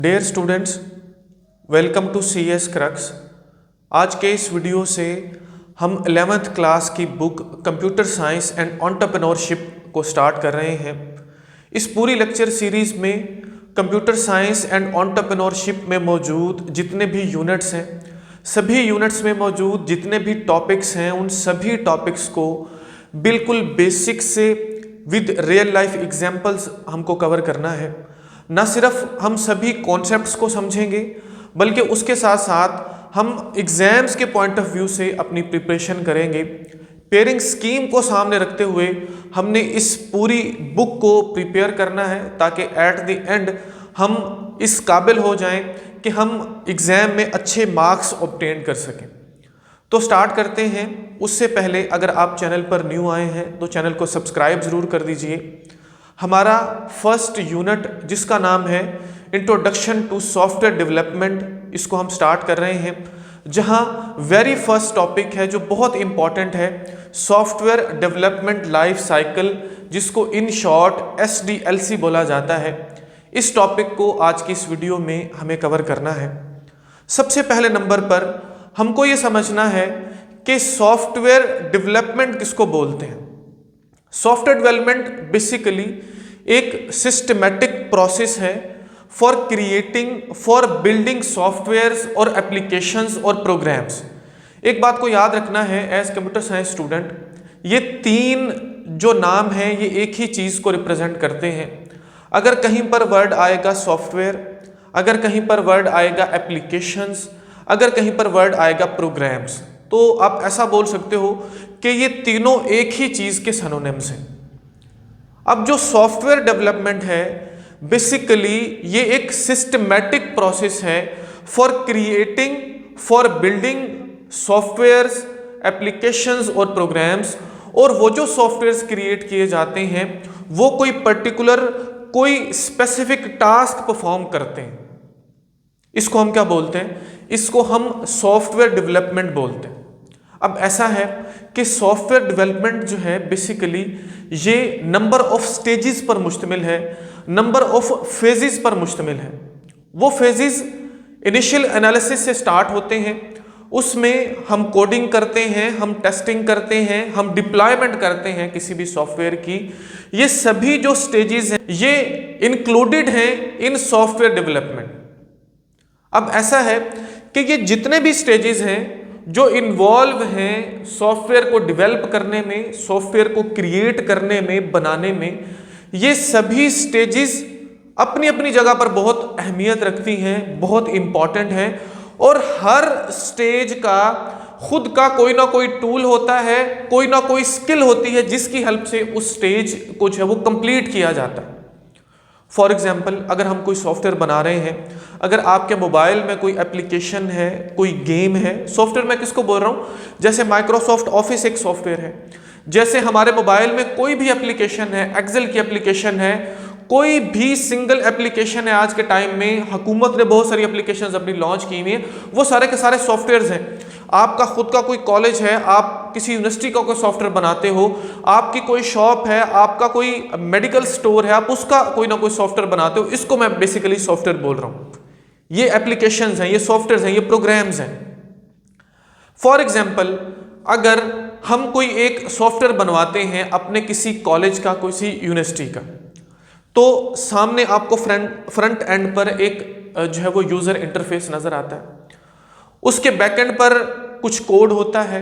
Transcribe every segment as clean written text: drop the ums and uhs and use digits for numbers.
Dear students, welcome to C S Crux. आज के इस वीडियो से हम 11th क्लास की book computer science and entrepreneurship को स्टार्ट कर रहे हैं। इस पूरी लेक्चर सीरीज में कंप्यूटर साइंस एंड एंटरप्रेन्योरशिप में मौजूद जितने भी यूनिट्स हैं, सभी यूनिट्स में मौजूद जितने भी टॉपिक्स हैं, उन सभी टॉपिक्स को बिल्कुल बेसिक से विद रियल लाइफ एग्जाम्पल्स हमको कवर करना है। न सिर्फ हम सभी कॉन्सेप्ट्स को समझेंगे बल्कि उसके साथ साथ हम एग्जाम्स के पॉइंट ऑफ व्यू से अपनी प्रिपरेशन करेंगे। पेयरिंग स्कीम को सामने रखते हुए हमने इस पूरी बुक को प्रिपेयर करना है ताकि एट द एंड हम इस काबिल हो जाएं कि हम एग्ज़ाम में अच्छे मार्क्स ऑब्टेन कर सकें। तो स्टार्ट करते हैं। उससे पहले अगर आप चैनल पर न्यू आए हैं तो चैनल को सब्सक्राइब ज़रूर कर दीजिए। हमारा फर्स्ट यूनिट जिसका नाम है इंट्रोडक्शन टू सॉफ्टवेयर डेवलपमेंट, इसको हम स्टार्ट कर रहे हैं, जहां वेरी फर्स्ट टॉपिक है जो बहुत इंपॉर्टेंट है, सॉफ्टवेयर डेवलपमेंट लाइफ साइकिल, जिसको इन शॉर्ट SDLC बोला जाता है। इस टॉपिक को आज की इस वीडियो में हमें कवर करना है। सबसे पहले नंबर पर हमको ये समझना है कि सॉफ्टवेयर डेवलपमेंट किसको बोलते हैं। सॉफ्टवेयर डेवलपमेंट बेसिकली एक सिस्टमैटिक प्रोसेस है for creating, for building softwares और एप्लीकेशंस और प्रोग्राम्स। एक बात को याद रखना है एज कंप्यूटर साइंस स्टूडेंट, ये तीन जो नाम हैं ये एक ही चीज़ को रिप्रेजेंट करते हैं। अगर कहीं पर वर्ड आएगा सॉफ्टवेयर, अगर कहीं पर वर्ड आएगा एप्लीकेशंस, अगर कहीं पर वर्ड आएगा प्रोग्राम्स, तो आप ऐसा बोल सकते हो कि ये तीनों एक ही चीज़ के सिनोनिम्स हैं। अब जो सॉफ्टवेयर डेवलपमेंट है बेसिकली ये एक सिस्टमैटिक प्रोसेस है for creating, for building softwares, applications और प्रोग्राम्स। और वो जो सॉफ्टवेयर्स क्रिएट किए जाते हैं वो कोई पर्टिकुलर, कोई स्पेसिफिक टास्क परफॉर्म करते हैं। इसको हम क्या बोलते हैं? इसको हम सॉफ्टवेयर डेवलपमेंट बोलते हैं। अब ऐसा है कि सॉफ्टवेयर डेवलपमेंट जो है बेसिकली ये नंबर ऑफ स्टेजेस पर मुश्तमिल है, नंबर ऑफ फेजेस पर मुश्तमिल है। वो फेजेस इनिशियल एनालिसिस से स्टार्ट होते हैं, उसमें हम कोडिंग करते हैं, हम टेस्टिंग करते हैं, हम डिप्लॉयमेंट करते हैं किसी भी सॉफ्टवेयर की। ये सभी जो स्टेजेस हैं ये इंक्लूडेड हैं इन सॉफ्टवेयर डेवलपमेंट। अब ऐसा है कि ये जितने भी स्टेजेस हैं जो इन्वॉल्व हैं सॉफ्टवेयर को डेवलप करने में, सॉफ्टवेयर को क्रिएट करने में, बनाने में, ये सभी स्टेजेस अपनी अपनी जगह पर बहुत अहमियत रखती हैं, बहुत इंपॉर्टेंट हैं। और हर स्टेज का खुद का कोई ना कोई टूल होता है, कोई ना कोई स्किल होती है जिसकी हेल्प से उस स्टेज को जो है वो कंप्लीट किया जाता है। फॉर एग्जाम्पल, अगर हम कोई सॉफ्टवेयर बना रहे हैं, अगर आपके मोबाइल में कोई एप्लीकेशन है, कोई गेम है, सॉफ्टवेयर मैं किसको बोल रहा हूँ? जैसे माइक्रोसॉफ्ट ऑफिस एक सॉफ्टवेयर है, जैसे हमारे मोबाइल में कोई भी एप्लीकेशन है, एक्सेल की एप्लीकेशन है, कोई भी सिंगल एप्लीकेशन है। आज के टाइम में हुकूमत ने बहुत सारी एप्लीकेशंस अपनी लॉन्च की हुई हैं, वो सारे के सारे सॉफ्टवेयर्स हैं। आपका खुद का कोई कॉलेज है, आप किसी यूनिवर्सिटी का कोई सॉफ्टवेयर बनाते हो, आपकी कोई शॉप है, आपका कोई मेडिकल स्टोर है, आप उसका कोई ना कोई सॉफ्टवेयर बनाते हो, इसको मैं बेसिकली सॉफ्टवेयर बोल रहा हूँ। ये एप्लीकेशंस हैं, ये सॉफ्टवेयर्स हैं, ये प्रोग्राम्स हैं। फॉर एग्जाम्पल, अगर हम कोई एक सॉफ्टवेयर बनवाते हैं अपने किसी कॉलेज का, किसी यूनिवर्सिटी का, तो सामने आपको फ्रंट एंड पर एक जो है वो यूजर इंटरफेस नजर आता है, उसके बैकएंड पर कुछ कोड होता है,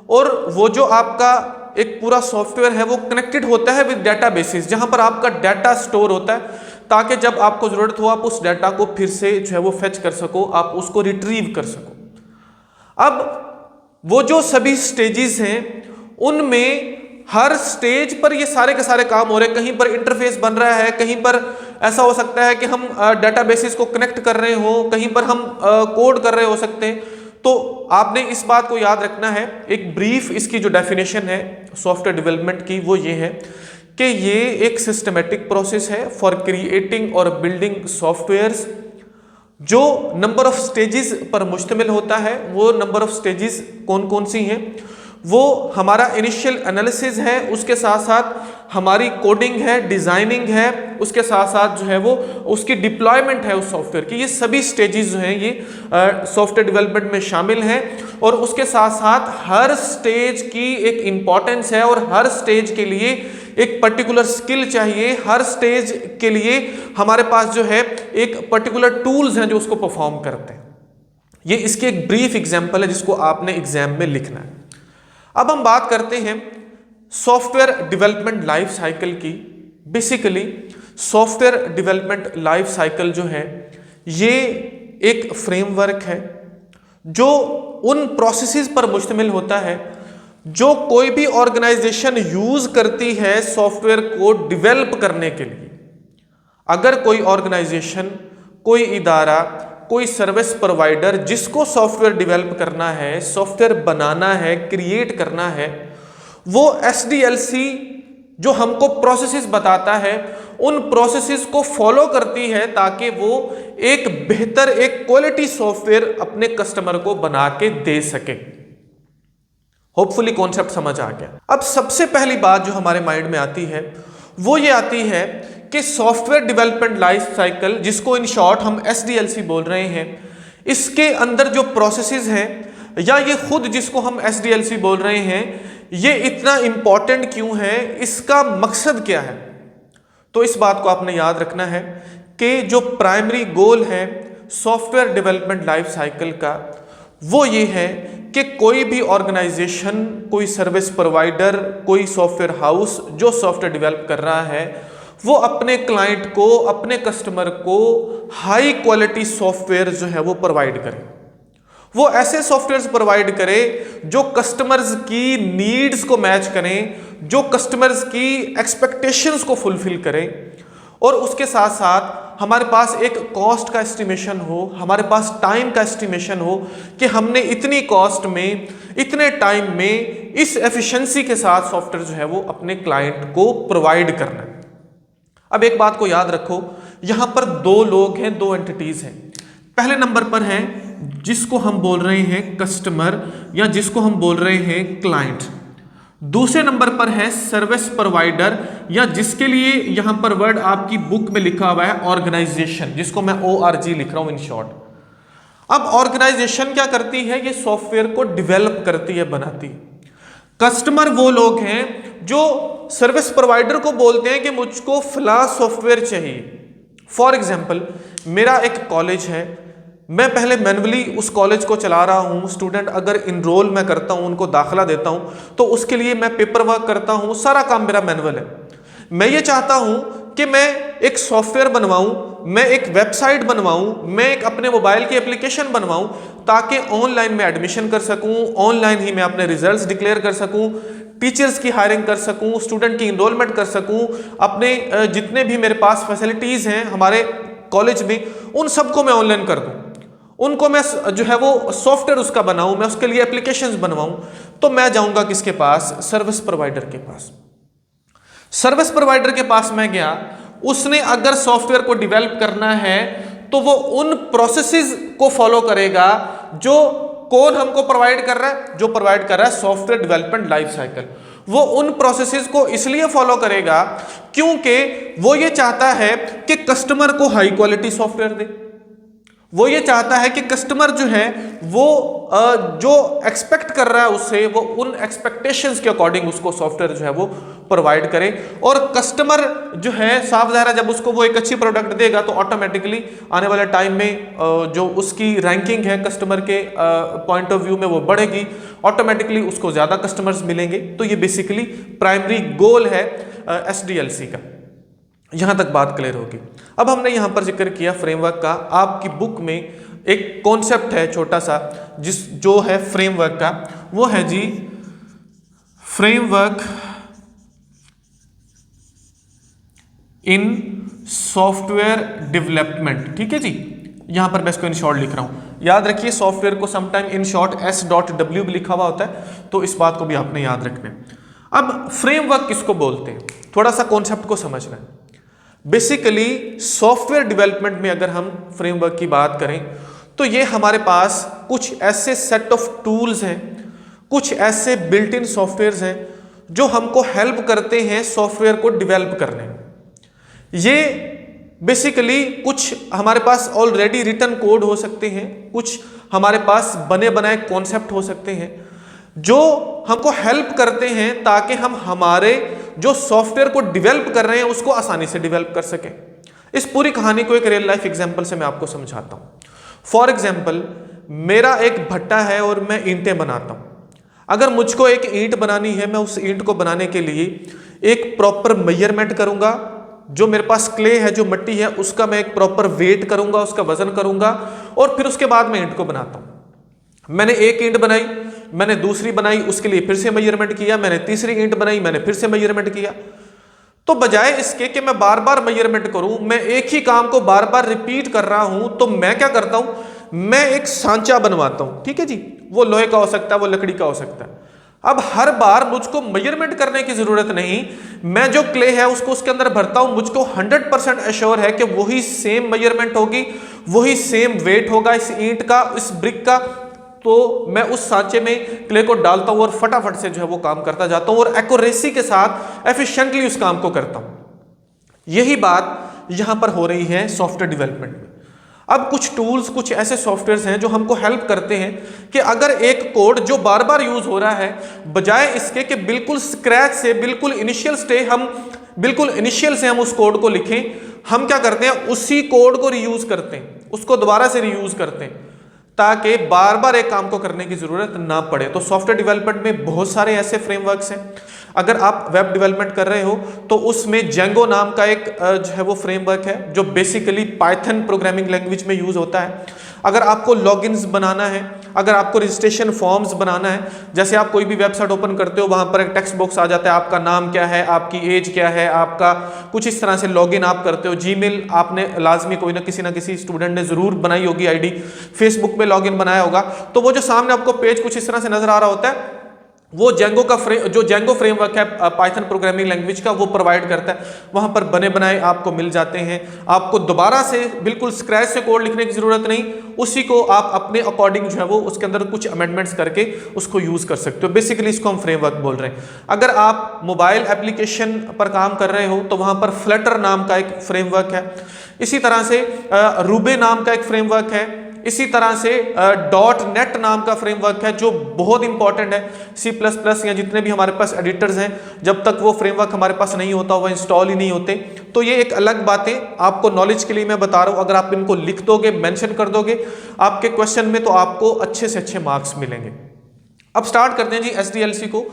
और वो जो आपका एक पूरा सॉफ्टवेयर है वो कनेक्टेड होता है विद डेटाबेसेस, जहां पर आपका डाटा स्टोर होता है ताकि जब आपको जरूरत हो आप उस डाटा को फिर से जो है वो फेच कर सको, आप उसको रिट्रीव कर सको। अब वो जो सभी स्टेजेस हैं उनमें हर स्टेज पर ये सारे के सारे काम हो रहे हैं। कहीं पर इंटरफेस बन रहा है, कहीं पर ऐसा हो सकता है कि हम डेटाबेसेस को कनेक्ट कर रहे हो, कहीं पर हम कोड कर रहे हो सकते हैं। तो आपने इस बात को याद रखना है। एक ब्रीफ इसकी जो डेफिनेशन है सॉफ्टवेयर डेवलपमेंट की वो ये है कि ये एक सिस्टमैटिक प्रोसेस है फॉर क्रिएटिंग और बिल्डिंग सॉफ्टवेयर्स। जो नंबर ऑफ स्टेजेस पर मुश्तमिल होता है, वो नंबर ऑफ स्टेजेस कौन कौन सी हैं? वो हमारा इनिशियल एनालिसिस है, उसके साथ साथ हमारी कोडिंग है, डिजाइनिंग है, उसके साथ साथ जो है वो उसकी डिप्लॉयमेंट है उस सॉफ्टवेयर की। ये सभी स्टेजेस जो हैं ये सॉफ्टवेयर डेवलपमेंट में शामिल हैं। और उसके साथ साथ हर स्टेज की एक इंपॉर्टेंस है और हर स्टेज के लिए एक पर्टिकुलर स्किल चाहिए। हर स्टेज के लिए हमारे पास जो है एक पर्टिकुलर टूल्स हैं जो उसको परफॉर्म करते हैं। ये इसकी एक ब्रीफ एग्जांपल है जिसको आपने एग्जाम में लिखना है। अब हम बात करते हैं सॉफ्टवेयर डेवलपमेंट लाइफ साइकिल की। Basically software development life cycle जो है ये एक फ्रेमवर्क है जो उन प्रोसेसेस पर मुश्तमिल होता है जो कोई भी ऑर्गेनाइजेशन यूज करती है सॉफ्टवेयर को डेवलप करने के लिए। अगर कोई ऑर्गेनाइजेशन, कोई इदारा, कोई सर्विस प्रोवाइडर जिसको सॉफ्टवेयर डेवलप करना है, सॉफ्टवेयर बनाना है, क्रिएट करना है, वो SDLC जो हमको प्रोसेसेस बताता है उन प्रोसेसेस को फॉलो करती है ताकि वो एक बेहतर, एक क्वालिटी सॉफ्टवेयर अपने कस्टमर को बना के दे सके। होपफुली कॉन्सेप्ट समझ आ गया। अब सबसे पहली बात जो हमारे माइंड में आती है वो ये आती है कि सॉफ्टवेयर डेवलपमेंट लाइफ साइकिल, जिसको इन शॉर्ट हम SDLC बोल रहे हैं, इसके अंदर जो प्रोसेसेस हैं या ये खुद जिसको हम SDLC बोल रहे हैं, ये इतना इंपॉर्टेंट क्यों है, इसका मकसद क्या है। तो इस बात को आपने याद रखना है कि जो प्राइमरी गोल है सॉफ्टवेयर डेवलपमेंट लाइफ साइकिल का वो ये है कि कोई भी ऑर्गेनाइजेशन, कोई सर्विस प्रोवाइडर, कोई सॉफ्टवेयर हाउस जो सॉफ्टवेयर डेवलप कर रहा है वो अपने क्लाइंट को, अपने कस्टमर को हाई क्वालिटी सॉफ्टवेयर जो है वो प्रोवाइड करे। वो ऐसे सॉफ्टवेयर्स प्रोवाइड करे जो कस्टमर्स की नीड्स को मैच करें, जो कस्टमर्स की एक्सपेक्टेशंस को फुलफिल करें। और उसके साथ साथ हमारे पास एक कॉस्ट का एस्टिमेशन हो, हमारे पास टाइम का एस्टिमेशन हो कि हमने इतनी कॉस्ट में, इतने टाइम में इस एफिशिएंसी के साथ सॉफ्टवेयर जो है वो अपने क्लाइंट को प्रोवाइड करना है। अब एक बात को याद रखो, यहां पर दो लोग हैं, दो एंटिटीज हैं। पहले नंबर पर है जिसको हम बोल रहे हैं कस्टमर या जिसको हम बोल रहे हैं क्लाइंट। दूसरे नंबर पर है सर्विस प्रोवाइडर या जिसके लिए यहां पर वर्ड आपकी बुक में लिखा हुआ है ऑर्गेनाइजेशन, जिसको मैं ORG लिख रहा हूं इन शॉर्ट। अब ऑर्गेनाइजेशन क्या करती है, ये सॉफ्टवेयर को डेवलप करती है, बनाती है। कस्टमर वो लोग हैं जो सर्विस प्रोवाइडर को बोलते हैं कि मुझको फला सॉफ्टवेयर चाहिए। फॉर एग्जाम्पल मेरा एक कॉलेज है, मैं पहले मैनुअली उस कॉलेज को चला रहा हूँ। स्टूडेंट अगर इनरोल मैं करता हूँ, उनको दाखिला देता हूँ, तो उसके लिए मैं पेपर वर्क करता हूँ, सारा काम मेरा मैनुअल है। मैं ये चाहता हूँ कि मैं एक सॉफ्टवेयर बनवाऊँ, मैं एक वेबसाइट बनवाऊँ, मैं एक अपने मोबाइल की एप्लीकेशन बनवाऊँ ताकि ऑनलाइन मैं एडमिशन कर सकूँ, ऑनलाइन ही मैं अपने रिजल्ट्स डिक्लेयर कर सकूँ, टीचर्स की हायरिंग कर सकूँ, स्टूडेंट की इनरोलमेंट कर सकूँ, अपने जितने भी मेरे पास फैसिलिटीज़ हैं हमारे कॉलेज में उन सबको मैं ऑनलाइन कर दूँ, उनको मैं जो है वो सॉफ्टवेयर उसका बनाऊं, मैं उसके लिए एप्लीकेशंस बनवाऊं। तो मैं जाऊंगा किसके पास, सर्विस प्रोवाइडर के पास। सर्विस प्रोवाइडर के पास मैं गया, उसने अगर सॉफ्टवेयर को डेवलप करना है तो वो उन प्रोसेसेस को फॉलो करेगा जो कौन हमको प्रोवाइड कर रहा है, जो प्रोवाइड कर रहा है सॉफ्टवेयर डेवलपमेंट लाइफ साइकिल। वो उन प्रोसेसेस को इसलिए फॉलो करेगा क्योंकि वो ये चाहता है कि कस्टमर को हाई क्वालिटी सॉफ्टवेयर दे। वो ये चाहता है कि कस्टमर जो है वो जो एक्सपेक्ट कर रहा है उससे, वो उन एक्सपेक्टेशंस के अकॉर्डिंग उसको सॉफ्टवेयर जो है वो प्रोवाइड करे। और कस्टमर जो है साफ ज़ाहिर है जब उसको वो एक अच्छी प्रोडक्ट देगा तो ऑटोमेटिकली आने वाले टाइम में जो उसकी रैंकिंग है कस्टमर के पॉइंट ऑफ व्यू में वो बढ़ेगी, ऑटोमेटिकली उसको ज़्यादा कस्टमर्स मिलेंगे। तो ये बेसिकली प्राइमरी गोल है SDLC का। यहां तक बात क्लियर होगी। अब हमने यहां पर जिक्र किया फ्रेमवर्क का। आपकी बुक में एक कॉन्सेप्ट है छोटा सा जो है फ्रेमवर्क का, वो है जी फ्रेमवर्क इन सॉफ्टवेयर डेवलपमेंट। ठीक है जी, यहां पर मैं इसको इन शॉर्ट लिख रहा हूं। याद रखिए सॉफ्टवेयर को समटाइम इन शॉर्ट S.W भी लिखा हुआ होता है, तो इस बात को भी आपने याद रखना है। अब फ्रेमवर्क किसको बोलते हैं, थोड़ा सा कॉन्सेप्ट को समझना है। बेसिकली सॉफ्टवेयर डेवलपमेंट में अगर हम फ्रेमवर्क की बात करें तो ये हमारे पास कुछ ऐसे सेट ऑफ टूल्स हैं, कुछ ऐसे बिल्ट इन सॉफ्टवेयर्स हैं जो हमको हेल्प करते हैं सॉफ्टवेयर को डेवलप करने में। ये बेसिकली कुछ हमारे पास ऑलरेडी रिटन कोड हो सकते हैं, कुछ हमारे पास बने बनाए कॉन्सेप्ट हो सकते हैं जो हमको हेल्प करते हैं ताकि हम हमारे जो सॉफ्टवेयर को डेवलप कर रहे हैं उसको आसानी से डेवलप कर सकें। इस पूरी कहानी को एक रियल लाइफ एग्जांपल से मैं आपको समझाता हूं। फॉर एग्जांपल, मेरा एक भट्टा है और मैं ईंटें बनाता हूं। अगर मुझको एक ईंट बनानी है, मैं उस ईंट को बनाने के लिए एक प्रॉपर मेजरमेंट करूंगा। जो मेरे पास क्ले है, जो मिट्टी है, उसका मैं एक प्रॉपर वेट करूंगा, उसका वजन करूंगा और फिर उसके बाद मैं ईंट को बनाता हूं। मैंने एक ईंट बनाई, मैंने दूसरी बनाई, उसके लिए फिर से मेजरमेंट किया, मैंने तीसरी ईंट बनाई, मैंने फिर से मेजरमेंट किया। तो बजाय इसके कि मैं बार बार मेजरमेंट करूं, मैं एक ही काम को बार बार रिपीट कर रहा हूं, तो मैं क्या करता हूं, मैं एक सांचा बनवाता हूं। ठीक है जी, वो लोहे का हो सकता है, वो लकड़ी का हो सकता है। अब हर बार मुझको मेजरमेंट करने की जरूरत नहीं, मैं जो क्ले है उसको उसके अंदर भरता हूं, मुझको 100% एश्योर है कि वही सेम मेजरमेंट होगी, वही सेम वेट होगा इस ईंट का, इस ब्रिक का। तो मैं उस सांचे में क्ले को डालता हूं और फटाफट से जो है वो काम करता जाता हूं और एक्यूरेसी के साथ एफिशिएंटली उस काम को करता हूं। यही बात यहां पर हो रही है सॉफ्टवेयर डेवलपमेंट में। अब कुछ टूल्स, कुछ ऐसे सॉफ्टवेयर्स हैं जो हमको हेल्प करते हैं कि अगर एक कोड जो बार बार यूज हो रहा है, बजाय इसके कि बिल्कुल स्क्रैच से, बिल्कुल इनिशियल से हम उस कोड को लिखें, हम क्या करते हैं, उसी कोड को रीयूज करते हैं, उसको दोबारा से रीयूज करते हैं ताकि बार बार एक काम को करने की जरूरत ना पड़े। तो सॉफ्टवेयर डेवलपमेंट में बहुत सारे ऐसे फ्रेमवर्क्स हैं। अगर आप वेब डेवलपमेंट कर रहे हो तो उसमें जेंगो नाम का एक जो है वो फ्रेमवर्क है जो बेसिकली पाइथन प्रोग्रामिंग लैंग्वेज में यूज होता है। अगर आपको लॉगिन्स बनाना है, अगर आपको रजिस्ट्रेशन फॉर्म्स बनाना है, जैसे आप कोई भी वेबसाइट ओपन करते हो, वहां पर एक टेक्स्ट बॉक्स आ जाता है, आपका नाम क्या है, आपकी एज क्या है, आपका कुछ इस तरह से लॉगिन आप करते हो। जीमेल आपने लाजमी कोई ना किसी स्टूडेंट ने जरूर बनाई होगी आईडी, फेसबुक पे लॉगिन बनाया होगा। तो वो जो सामने आपको पेज कुछ इस तरह से नजर आ रहा होता है, वो जेंगो फ्रेमवर्क है पाइथन प्रोग्रामिंग लैंग्वेज का, वो प्रोवाइड करता है। वहां पर बने बनाए आपको मिल जाते हैं, आपको दोबारा से बिल्कुल स्क्रैच से कोड लिखने की जरूरत नहीं, उसी को आप अपने अकॉर्डिंग जो है वो उसके अंदर कुछ अमेंडमेंट्स करके उसको यूज कर सकते हो। बेसिकली इसको हम फ्रेमवर्क बोल रहे हैं। अगर आप मोबाइल एप्लीकेशन पर काम कर रहे हो तो वहां पर फ्लटर नाम का एक फ्रेमवर्क है। इसी तरह से रूबी नाम का एक फ्रेमवर्क है। इसी तरह से .NET नाम का फ्रेमवर्क है जो बहुत इंपॉर्टेंट है। C++ या जितने भी हमारे पास एडिटर्स हैं, जब तक वो फ्रेमवर्क हमारे पास नहीं होता, वो इंस्टॉल ही नहीं होते। तो ये एक अलग बातें आपको नॉलेज के लिए मैं बता रहा हूं। अगर आप इनको लिख दोगे, मेंशन कर दोगे आपके क्वेश्चन में, तो आपको अच्छे से अच्छे मार्क्स मिलेंगे। अब स्टार्ट करते हैं जी SDLC को।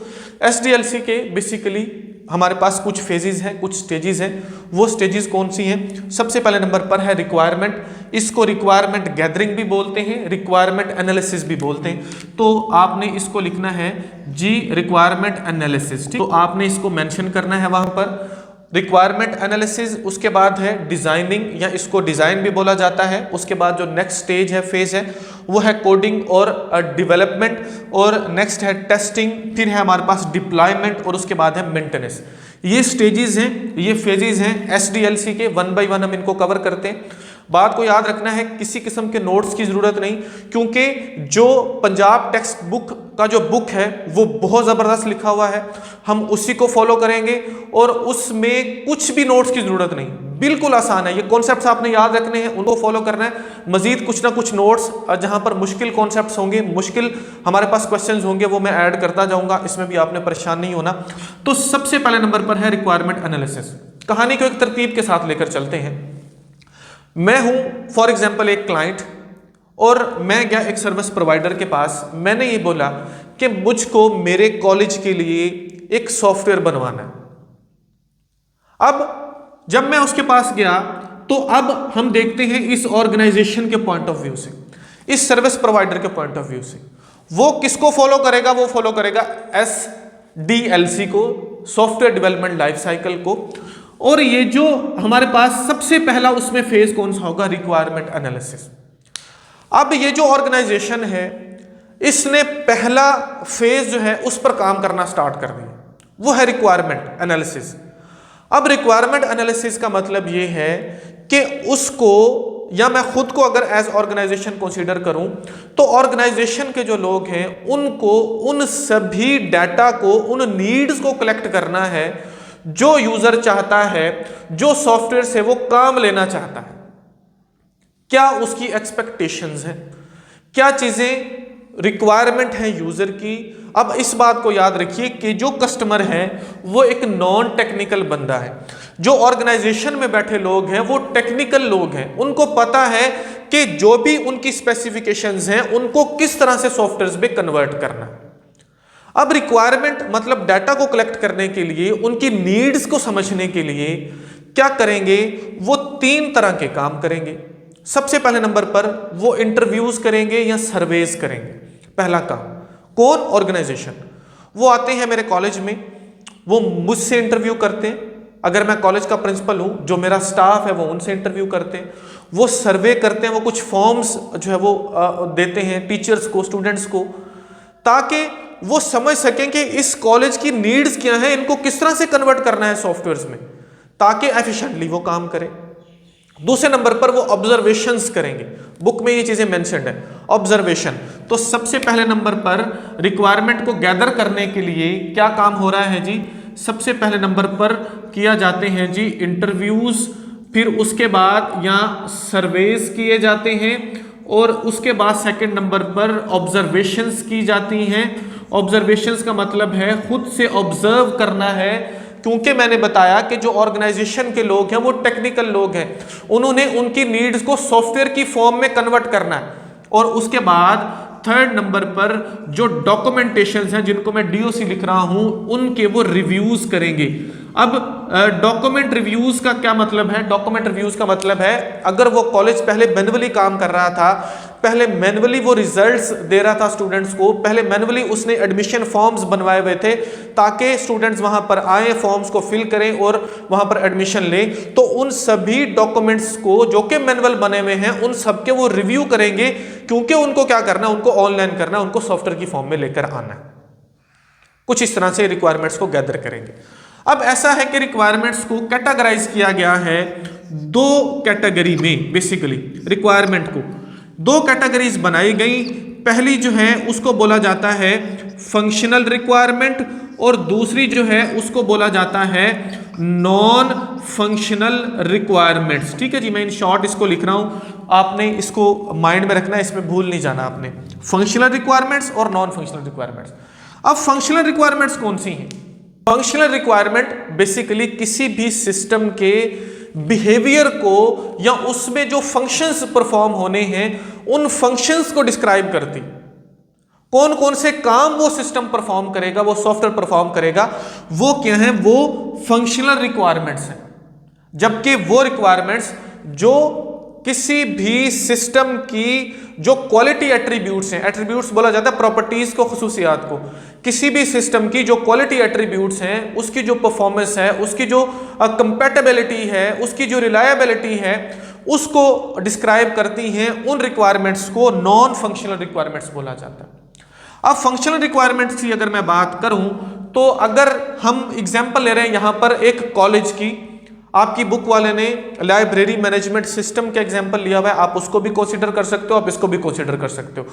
SDLC के बेसिकली हमारे पास कुछ फेजेस हैं, कुछ स्टेजेस हैं। वो स्टेजेस कौन सी हैं? सबसे पहले नंबर पर है रिक्वायरमेंट। इसको रिक्वायरमेंट गैदरिंग भी बोलते हैं, रिक्वायरमेंट एनालिसिस भी बोलते हैं। तो आपने इसको लिखना है जी रिक्वायरमेंट एनालिसिस। तो आपने इसको मेंशन करना है वहां पर रिक्वायरमेंट एनालिसिस। उसके बाद है डिजाइनिंग, या इसको डिजाइन भी बोला जाता है। उसके बाद जो नेक्स्ट स्टेज है, फेज है, वो है कोडिंग और डेवलपमेंट, और नेक्स्ट है टेस्टिंग, फिर है हमारे पास डिप्लॉयमेंट, और उसके बाद है मेंटेनेंस। ये स्टेजेस हैं, ये फेजेस हैं SDLC के। 1 बाय 1 हम इनको कवर करते हैं। बात को याद रखना है, किसी किस्म के नोट्स की जरूरत नहीं, क्योंकि जो पंजाब टेक्स्ट बुक का जो बुक है वो बहुत ज़बरदस्त लिखा हुआ है। हम उसी को फॉलो करेंगे और उसमें कुछ भी नोट्स की जरूरत नहीं, बिल्कुल आसान है। ये कॉन्सेप्ट्स आपने याद रखने हैं, उनको फॉलो करना है। मजीद कुछ ना कुछ नोट्स जहां पर मुश्किल कॉन्सेप्ट्स होंगे, मुश्किल हमारे पास क्वेश्चंस होंगे, वो मैं ऐड करता जाऊंगा। इसमें भी आपने परेशान नहीं होना। तो सबसे पहले नंबर पर है रिक्वायरमेंट एनालिसिस। कहानी को एक तरतीब के साथ लेकर चलते हैं। मैं हूं फॉर एग्जाम्पल एक क्लाइंट, और मैं गया एक सर्विस प्रोवाइडर के पास। मैंने ये बोला कि मुझको मेरे कॉलेज के लिए एक सॉफ्टवेयर बनवाना है। अब जब मैं उसके पास गया तो अब हम देखते हैं इस ऑर्गेनाइजेशन के पॉइंट ऑफ व्यू से, इस सर्विस प्रोवाइडर के पॉइंट ऑफ व्यू से, वो किसको फॉलो करेगा? वो फॉलो करेगा SDLC को, सॉफ्टवेयर डेवलपमेंट लाइफ साइकिल को। और ये जो हमारे पास सबसे पहला उसमें फेज कौन सा होगा? Requirement analysis. अब ये जो ऑर्गेनाइजेशन है, इसने पहला फेज जो है उस पर काम करना स्टार्ट कर दिया, वो है रिक्वायरमेंट एनालिसिस। अब रिक्वायरमेंट एनालिसिस का मतलब ये है कि उसको या मैं खुद को अगर एज ऑर्गेनाइजेशन कंसीडर करूं तो ऑर्गेनाइजेशन के जो लोग हैं उनको उन सभी डाटा को, उन नीड्स को कलेक्ट करना है जो यूजर चाहता है, जो सॉफ्टवेयर से वो काम लेना चाहता है, क्या उसकी एक्सपेक्टेशंस हैं, क्या चीजें रिक्वायरमेंट है यूजर की। अब इस बात को याद रखिए कि जो कस्टमर है वो एक नॉन टेक्निकल बंदा है, जो ऑर्गेनाइजेशन में बैठे लोग हैं वो टेक्निकल लोग हैं, उनको पता है कि जो भी उनकी स्पेसिफिकेशंस हैं उनको किस तरह से सॉफ्टवेयर में कन्वर्ट करना है। अब रिक्वायरमेंट मतलब डाटा को कलेक्ट करने के लिए, उनकी नीड्स को समझने के लिए क्या करेंगे, वो 3 तरह के काम करेंगे। सबसे पहले नंबर पर वो इंटरव्यूज करेंगे या सर्वेज करेंगे। पहला काम, कौन? ऑर्गेनाइजेशन। वो आते हैं मेरे कॉलेज में, वो मुझसे इंटरव्यू करते हैं। अगर मैं कॉलेज का प्रिंसिपल हूं, जो मेरा स्टाफ है वो उनसे इंटरव्यू करते हैं, वो सर्वे करते हैं, वो कुछ फॉर्म्स जो है वो देते हैं टीचर्स को, स्टूडेंट्स को, ताकि वो समझ सकें कि इस कॉलेज की नीड्स क्या है, इनको किस तरह से कन्वर्ट करना है सॉफ्टवेयर्स में, ताकि एफिशिएंटली वो काम करें। दूसरे नंबर पर वो ऑब्जर्वेशंस करेंगे, बुक में ये चीजें मेंशन्ड है, ऑब्जर्वेशन। तो सबसे पहले नंबर पर रिक्वायरमेंट को गैदर करने के लिए क्या काम हो रहा है जी, सबसे पहले नंबर पर किया जाते हैं जी इंटरव्यूज, फिर उसके बाद यहाँ सर्वेज किए जाते हैं, और उसके बाद सेकंड नंबर पर ऑब्जर्वेशंस की जाती हैं। ऑब्जर्वेशंस का मतलब है खुद से ऑब्जर्व करना है, क्योंकि मैंने बताया कि जो ऑर्गेनाइजेशन के लोग हैं वो टेक्निकल लोग हैं, उन्होंने उनकी नीड्स को सॉफ्टवेयर की फॉर्म में कन्वर्ट करना है। और उसके बाद थर्ड नंबर पर जो डॉक्यूमेंटेशंस हैं, जिनको मैं डीओसी लिख रहा हूं, उनके वो रिव्यूज करेंगे। अब डॉक्यूमेंट रिव्यूज का क्या मतलब है? डॉक्यूमेंट रिव्यूज का मतलब है, अगर वो कॉलेज पहले मैन्युअली काम कर रहा था, पहले मैन्युअली वो रिजल्ट्स दे रहा था स्टूडेंट्स को, पहले मैन्युअली उसने एडमिशन फॉर्म्स बनवाए हुए थे ताकि स्टूडेंट्स वहां पर आए, फॉर्म्स को फिल करें और वहां पर एडमिशन लें, तो उन सभी डॉक्यूमेंट्स को जो कि मैनुअल बने हुए हैं उन सबके वो रिव्यू करेंगे, क्योंकि उनको क्या करना है, उनको ऑनलाइन करना है, उनको सॉफ्टवेयर की फॉर्म में लेकर आना है। कुछ इस तरह से रिक्वायरमेंट्स को गैदर करेंगे। अब ऐसा है कि रिक्वायरमेंट्स को कैटेगराइज किया गया है 2 कैटेगरी में। बेसिकली रिक्वायरमेंट को 2 कैटेगरीज बनाई गई। पहली जो है उसको बोला जाता है फंक्शनल रिक्वायरमेंट, और दूसरी जो है उसको बोला जाता है नॉन फंक्शनल रिक्वायरमेंट्स। ठीक है जी, मैं इन शॉर्ट इसको लिख रहा हूं, आपने इसको माइंड में रखना है, इसमें भूल नहीं जाना आपने। फंक्शनल रिक्वायरमेंट्स और नॉन फंक्शनल रिक्वायरमेंट्स। अब फंक्शनल रिक्वायरमेंट्स कौन सी हैं? फंक्शनल रिक्वायरमेंट बेसिकली किसी भी सिस्टम के बिहेवियर को या उसमें जो फंक्शंस परफॉर्म होने हैं उन फंक्शंस को डिस्क्राइब करती। कौन कौन से काम वो सिस्टम परफॉर्म करेगा, वो सॉफ्टवेयर परफॉर्म करेगा, वो क्या है, वो फंक्शनल रिक्वायरमेंट्स हैं। जबकि वो रिक्वायरमेंट्स जो किसी भी सिस्टम की जो क्वालिटी एट्रीब्यूट्स हैं, एट्रीब्यूट्स बोला जाता है प्रॉपर्टीज को, खुसूसियात को, किसी भी सिस्टम की जो क्वालिटी एट्रीब्यूट्स हैं, उसकी जो परफॉर्मेंस है, उसकी जो कंपैटिबिलिटी है, उसकी जो रिलायबिलिटी है, उसको डिस्क्राइब करती हैं। उन रिक्वायरमेंट्स को नॉन फंक्शनल रिक्वायरमेंट्स बोला जाता है। अब फंक्शनल रिक्वायरमेंट्स की अगर मैं बात करूं तो अगर हम एग्जांपल ले रहे हैं यहां पर एक कॉलेज की, आपकी बुक वाले ने लाइब्रेरी मैनेजमेंट सिस्टम का एग्जांपल लिया हुआ है, आप उसको भी कंसीडर कर सकते हो, आप इसको भी कंसीडर कर सकते हो।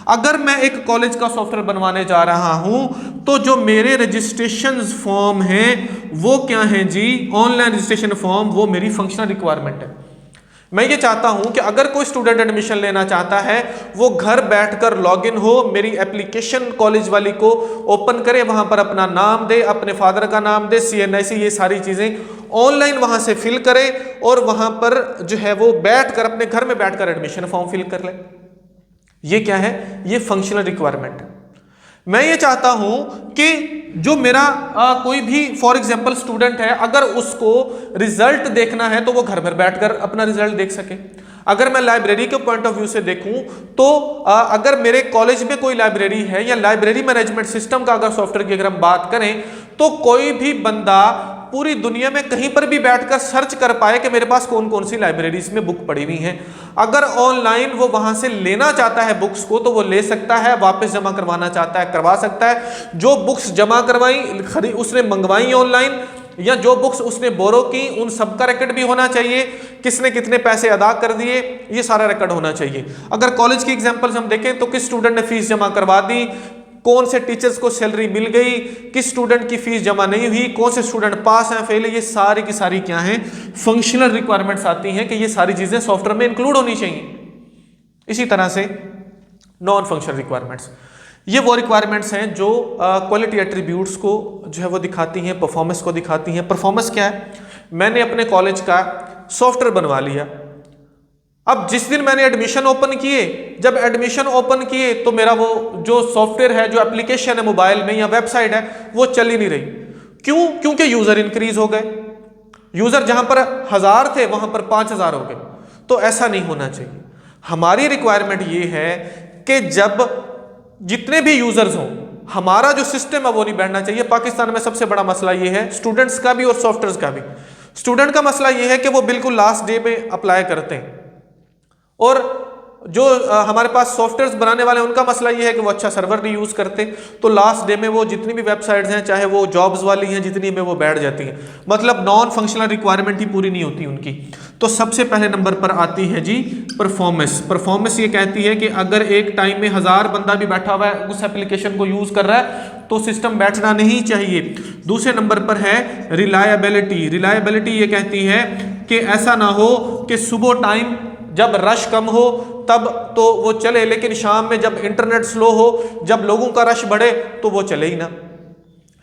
अगर मैं एक कॉलेज का सॉफ्टवेयर बनवाने जा रहा हूं तो जो मेरे रजिस्ट्रेशन फॉर्म हैं वो क्या है जी, ऑनलाइन रजिस्ट्रेशन फॉर्म, वो मेरी फंक्शनल रिक्वायरमेंट है। मैं ये चाहता हूं कि अगर कोई स्टूडेंट एडमिशन लेना चाहता है वो घर बैठकर लॉगिन हो, मेरी एप्लीकेशन कॉलेज वाली को ओपन करे, वहां पर अपना नाम दे, अपने फादर का नाम दे, CNIC, ये सारी चीजें ऑनलाइन वहां से फिल करे और वहां पर जो है वो बैठकर अपने घर में बैठकर एडमिशन फॉर्म फिल कर ले। ये क्या है, ये फंक्शनल रिक्वायरमेंट है। मैं ये चाहता हूं कि जो मेरा कोई भी फॉर एग्जांपल स्टूडेंट है, अगर उसको रिजल्ट देखना है तो वो घर पर बैठकर अपना रिजल्ट देख सके। अगर मैं लाइब्रेरी के पॉइंट ऑफ व्यू से देखूं तो अगर मेरे कॉलेज में कोई लाइब्रेरी है या लाइब्रेरी मैनेजमेंट सिस्टम का अगर सॉफ्टवेयर की अगर हम बात करें तो कोई भी बंदा पूरी दुनिया में कहीं पर भी बैठकर सर्च कर पाए कि मेरे पास कौन कौन सी लाइब्रेरीज में बुक पड़ी हुई हैं। अगर ऑनलाइन वो वहां से लेना चाहता है बुक्स को तो वो ले सकता है, वापस जमा करवाना चाहता है करवा सकता है। जो बुक्स जमा करवाई उसने मंगवाई ऑनलाइन, या जो बुक्स उसने बोरो की उन सब का रिकॉर्ड भी होना चाहिए, किसने कितने पैसे अदा कर दिए ये सारा रिकॉर्ड होना चाहिए। अगर कॉलेज की एग्जांपल्स हम देखें तो किस स्टूडेंट ने फीस जमा करवा दी, कौन से टीचर्स को सैलरी मिल गई, किस स्टूडेंट की फीस जमा नहीं हुई, कौन से स्टूडेंट पास हैं फेल है, ये सारी की सारी क्या हैं, फंक्शनल रिक्वायरमेंट्स आती हैं कि ये सारी चीजें सॉफ्टवेयर में इंक्लूड होनी चाहिए। इसी तरह से नॉन फंक्शनल रिक्वायरमेंट्स, ये वो रिक्वायरमेंट्स हैं जो क्वालिटी एट्रीब्यूट्स को जो है वो दिखाती हैं, परफॉर्मेंस को दिखाती हैं। परफॉर्मेंस क्या है, मैंने अपने कॉलेज का सॉफ्टवेयर बनवा लिया, अब जिस दिन मैंने एडमिशन ओपन किए, जब एडमिशन ओपन किए तो मेरा वो जो सॉफ्टवेयर है, जो एप्लीकेशन है मोबाइल में या वेबसाइट है, वो चल ही नहीं रही। क्यों? क्योंकि यूजर इंक्रीज हो गए, यूजर जहां पर 1000 थे वहां पर 5000 हो गए। तो ऐसा नहीं होना चाहिए। हमारी रिक्वायरमेंट ये है कि जब जितने भी यूजर्स हों, हमारा जो सिस्टम है वो नहीं बैठना चाहिए। पाकिस्तान में सबसे बड़ा मसला ये है, स्टूडेंट्स का भी और सॉफ्टवेयर का भी। स्टूडेंट का मसला ये है कि वो बिल्कुल लास्ट डे पे अप्लाई करते हैं, और जो हमारे पास सॉफ्टवेयर बनाने वाले हैं उनका मसला ये है कि वो अच्छा सर्वर नहीं यूज करते, तो लास्ट डे में वो जितनी भी वेबसाइट्स हैं, चाहे वो जॉब्स वाली हैं, जितनी में वो बैठ जाती हैं, मतलब नॉन फंक्शनल रिक्वायरमेंट ही पूरी नहीं होती उनकी। तो सबसे पहले नंबर पर आती है जी परफॉर्मेंस। परफॉर्मेंस ये कहती है कि अगर एक टाइम में 1000 बंदा भी बैठा हुआ है उस एप्लीकेशन को यूज कर रहा है तो सिस्टम बैठना नहीं चाहिए। दूसरे नंबर पर है रिलायबिलिटी। रिलायबिलिटी ये कहती है कि ऐसा ना हो कि सुबह टाइम जब रश कम हो तब तो वो चले, लेकिन शाम में जब इंटरनेट स्लो हो, जब लोगों का रश बढ़े तो वो चले ही ना।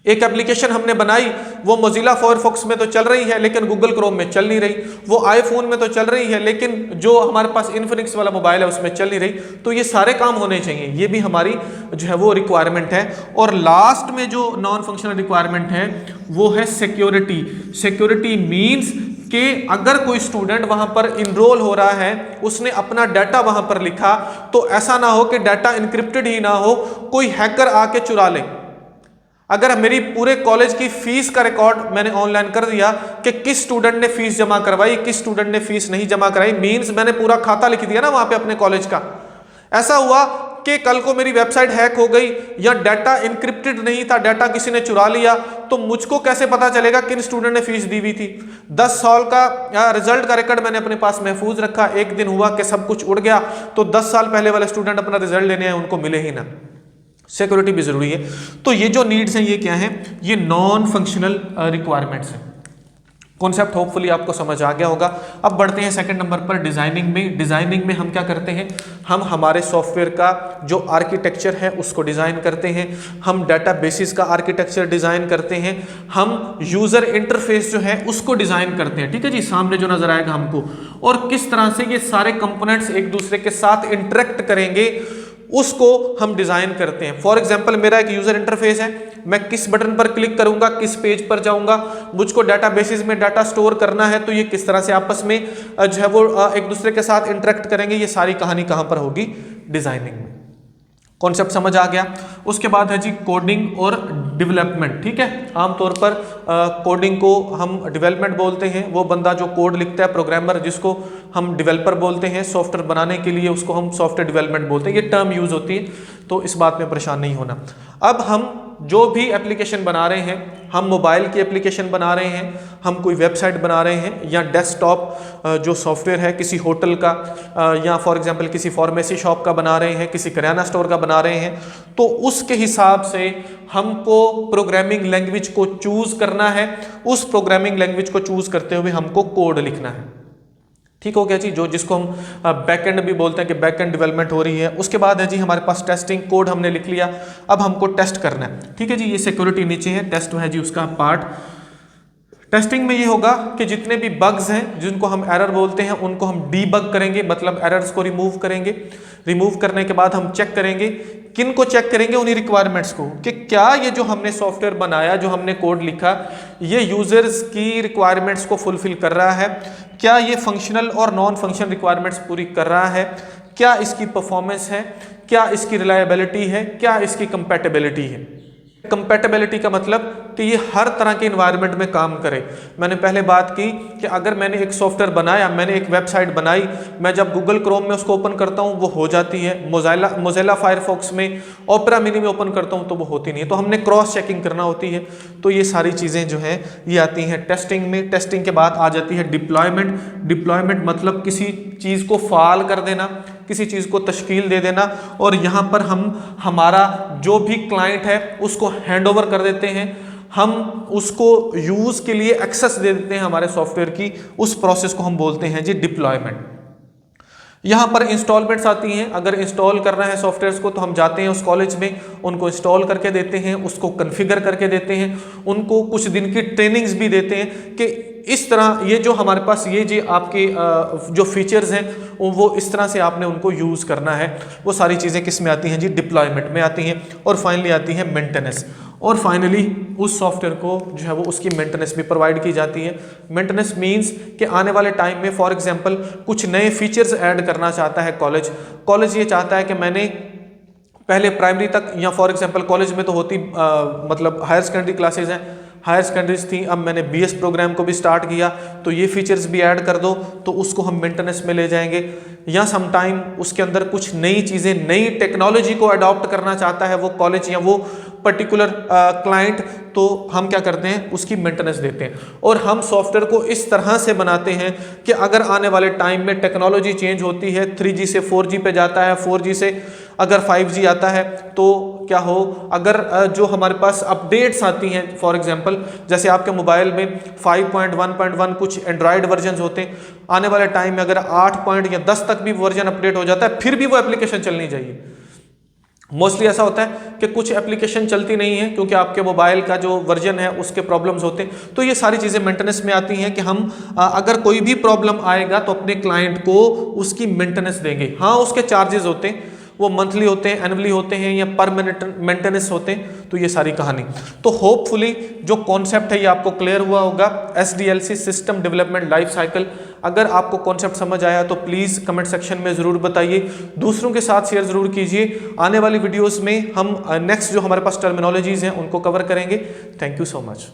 एक एप्लीकेशन हमने बनाई, वो मोजिला फायरफॉक्स में तो चल रही है लेकिन गूगल क्रोम में चल नहीं रही, वो आईफोन में तो चल रही है लेकिन जो हमारे पास इन्फिनिक्स वाला मोबाइल है उसमें चल नहीं रही। तो ये सारे काम होने चाहिए, ये भी हमारी जो है वो रिक्वायरमेंट है। और लास्ट में जो नॉन फंक्शनल रिक्वायरमेंट है वो है सिक्योरिटी। सिक्योरिटी मीन्स कि अगर कोई स्टूडेंट वहां पर इनरोल हो रहा है, उसने अपना डाटा वहां पर लिखा, तो ऐसा ना हो कि डाटा इनक्रिप्टेड ही ना हो, कोई हैकर आके चुरा ले। अगर मेरी पूरे कॉलेज की फीस का रिकॉर्ड मैंने ऑनलाइन कर दिया कि किस स्टूडेंट ने फीस जमा करवाई, किस स्टूडेंट ने फीस नहीं जमा कराई, मींस मैंने पूरा खाता लिख दिया ना वहां पे अपने कॉलेज का। ऐसा हुआ कि कल को मेरी वेबसाइट हैक हो गई या डाटा इनक्रिप्टेड नहीं था, डाटा किसी ने चुरा लिया, तो मुझको कैसे पता चलेगा किन स्टूडेंट ने फीस दी हुई थी? 10 साल का रिजल्ट का रिकॉर्ड मैंने अपने पास महफूज रखा, एक दिन हुआ कि सब कुछ उड़ गया, तो 10 साल पहले वाले स्टूडेंट अपना रिजल्ट लेने आए, उनको मिले ही ना। सिक्योरिटी भी जरूरी है। तो ये जो नीड्स हैं ये क्या है? ये नॉन फंक्शनल रिक्वायरमेंट्स हैं। कॉन्सेप्ट होपफुली आपको समझ आ गया होगा। अब बढ़ते हैं सेकंड नंबर पर डिजाइनिंग में। डिजाइनिंग में हम क्या करते हैं? हम हमारे सॉफ्टवेयर का जो आर्किटेक्चर है उसको डिजाइन करते हैं, हम डेटाबेसिस का आर्किटेक्चर डिजाइन करते हैं, हम यूजर इंटरफेस जो है उसको डिजाइन करते हैं। ठीक है जी, सामने जो नजर आएगा हमको, और किस तरह से ये सारे कंपोनेंट्स एक दूसरे के साथ इंटरेक्ट करेंगे उसको हम डिजाइन करते हैं। फॉर एग्जांपल मेरा एक यूजर इंटरफेस है, मैं किस बटन पर क्लिक करूंगा, किस पेज पर जाऊंगा, मुझको डेटाबेसिस में डाटा स्टोर करना है, तो ये किस तरह से आपस में जो है वो एक दूसरे के साथ इंटरेक्ट करेंगे, ये सारी कहानी कहां पर होगी? डिजाइनिंग में। कॉन्सेप्ट समझ आ गया। उसके बाद है जी कोडिंग और डेवलपमेंट। ठीक है, आमतौर पर कोडिंग को हम डेवलपमेंट बोलते हैं, वो बंदा जो कोड लिखता है, प्रोग्रामर, जिसको हम डेवलपर बोलते हैं। सॉफ्टवेयर बनाने के लिए उसको हम सॉफ्टवेयर डेवलपमेंट बोलते हैं, ये टर्म यूज होती है, तो इस बात में परेशान नहीं होना। अब हम जो भी एप्लीकेशन बना रहे हैं, हम मोबाइल की एप्लीकेशन बना रहे हैं, हम कोई वेबसाइट बना रहे हैं, या डेस्कटॉप जो सॉफ्टवेयर है किसी होटल का, या फॉर एग्जांपल किसी फार्मेसी शॉप का बना रहे हैं, किसी किराना स्टोर का बना रहे हैं, तो उसके हिसाब से हमको प्रोग्रामिंग लैंग्वेज को चूज करना है। उस प्रोग्रामिंग लैंग्वेज को चूज करते हुए हमको कोड लिखना है। ठीक हो गया जी, जो जिसको हम बैकएंड भी बोलते हैं कि बैकएंड डेवलपमेंट हो रही है। उसके बाद है जी हमारे पास टेस्टिंग, कोड हमने लिख लिया, अब हमको टेस्ट करना है। ठीक है जी, ये सिक्योरिटी नीचे है, टेस्ट है जी उसका पार्ट। टेस्टिंग में ये होगा कि जितने भी बग्स हैं जिनको हम एरर बोलते हैं उनको हम डीबग करेंगे, मतलब एरर्स को रिमूव करेंगे। रिमूव करने के बाद हम चेक करेंगे, किन को चेक करेंगे? उन्हीं रिक्वायरमेंट्स को, कि क्या ये जो हमने सॉफ्टवेयर बनाया, जो हमने कोड लिखा, ये यूजर्स की रिक्वायरमेंट्स को फुलफिल कर रहा है, क्या ये फंक्शनल और नॉन फंक्शनल रिक्वायरमेंट्स पूरी कर रहा है, क्या इसकी परफॉर्मेंस है, क्या इसकी रिलायबिलिटी है, क्या इसकी कंपैटिबिलिटी है। कंपैटिबिलिटी का मतलब कि ये हर तरह के इन्वायरमेंट में काम करे। मैंने पहले बात की कि अगर मैंने एक सॉफ्टवेयर बनाया, मैंने एक वेबसाइट बनाई, मैं जब गूगल क्रोम में उसको ओपन करता हूँ वो हो जाती है, मोज़िला फायरफॉक्स में, ओपेरा मिनी में ओपन करता हूँ तो वो होती नहीं है, तो हमने क्रॉस चेकिंग करना होती है। तो ये सारी चीज़ें जो हैं ये आती हैं टेस्टिंग में। टेस्टिंग के बाद आ जाती है डिप्लॉयमेंट। डिप्लॉयमेंट मतलब किसी चीज़ को फाल कर देना, किसी चीज़ को तश्कील दे देना, और यहाँ पर हम हमारा जो भी क्लाइंट है उसको हैंड ओवर कर देते हैं, हम उसको यूज़ के लिए एक्सेस दे देते हैं हमारे सॉफ्टवेयर की। उस प्रोसेस को हम बोलते हैं जी डिप्लॉयमेंट। यहाँ पर इंस्टॉलमेंट्स आती हैं। अगर इंस्टॉल करना है सॉफ्टवेयर्स को तो हम जाते हैं उस कॉलेज में, उनको इंस्टॉल करके देते हैं, उसको कॉन्फ़िगर करके देते हैं, उनको कुछ दिन की ट्रेनिंग्स भी देते हैं कि इस तरह ये जो हमारे पास ये जो आपके जो फीचर्स हैं वो इस तरह से आपने उनको यूज़ करना है। वो सारी चीज़ें किस में आती हैं जी डिप्लॉयमेंट में आती हैं। और फाइनली आती है मेंटेनेंस। और फाइनली उस सॉफ्टवेयर को जो है वो उसकी मेंटेनेंस भी प्रोवाइड की जाती है। मेंटेनेंस मींस कि आने वाले टाइम में फॉर एग्जांपल कुछ नए फीचर्स ऐड करना चाहता है कॉलेज ये चाहता है कि मैंने पहले प्राइमरी तक, या फॉर एग्जांपल कॉलेज में तो होती मतलब हायर सेकेंडरी क्लासेज हैं, हायर सेकेंडरीज थी, अब मैंने बीएस प्रोग्राम को भी स्टार्ट किया तो ये फीचर्स भी ऐड कर दो, तो उसको हम मेंटेनेंस में ले जाएंगे। या समटाइम उसके अंदर कुछ नई चीज़ें, नई टेक्नोलॉजी को अडॉप्ट करना चाहता है वो कॉलेज या वो पर्टिकुलर क्लाइंट, तो हम क्या करते हैं उसकी मेंटेनेंस देते हैं। और हम सॉफ्टवेयर को इस तरह से बनाते हैं कि अगर आने वाले टाइम में टेक्नोलॉजी चेंज होती है, 3G से 4G पे जाता है, 4G से अगर 5G आता है तो क्या हो, अगर जो हमारे पास अपडेट्स आती हैं फॉर एग्जांपल जैसे आपके मोबाइल में 5.1.1 कुछ एंड्रॉयड वर्जन होते हैं, आने वाले टाइम में अगर 8 या 10 तक भी वर्जन अपडेट हो जाता है फिर भी वो एप्लीकेशन चलनी चाहिए। मोस्टली ऐसा होता है कि कुछ एप्लीकेशन चलती नहीं है क्योंकि आपके मोबाइल का जो वर्जन है उसके प्रॉब्लम्स होते हैं। तो ये सारी चीज़ें मेंटेनेंस में आती हैं कि हम अगर कोई भी प्रॉब्लम आएगा तो अपने क्लाइंट को उसकी मेंटेनेंस देंगे। हाँ, उसके चार्जेस होते हैं, वो मंथली होते हैं, एनुअली होते हैं या पर मेंटेनेंस होते हैं। तो ये सारी कहानी, तो होपफुली जो कॉन्सेप्ट है ये आपको क्लियर हुआ होगा। SDLC system development life cycle, अगर आपको कॉन्सेप्ट समझ आया तो प्लीज़ कमेंट सेक्शन में ज़रूर बताइए, दूसरों के साथ शेयर ज़रूर कीजिए। आने वाली वीडियोज़ में हम नेक्स्ट जो हमारे पास टर्मिनोलॉजीज़ हैं उनको कवर करेंगे। Thank you so much.